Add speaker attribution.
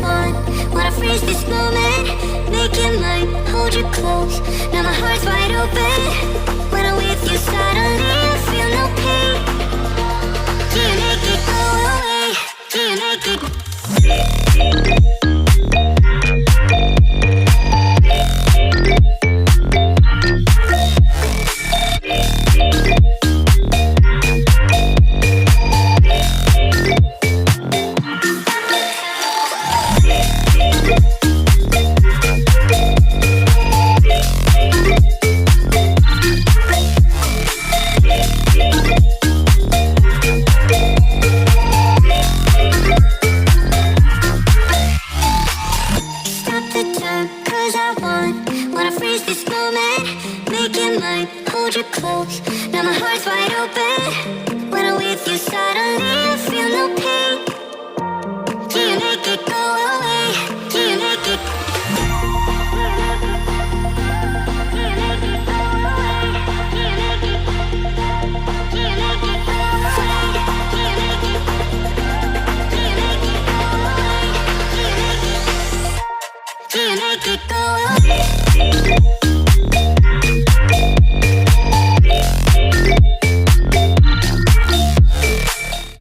Speaker 1: want. Wanna freeze this moment, make it mine, hold you close. Now my heart's wide open. When I'm with you, suddenly I feel no pain. Can you make it go away? Can you make it? Wanna freeze this moment, make it mine, hold you close. Now my heart's wide open.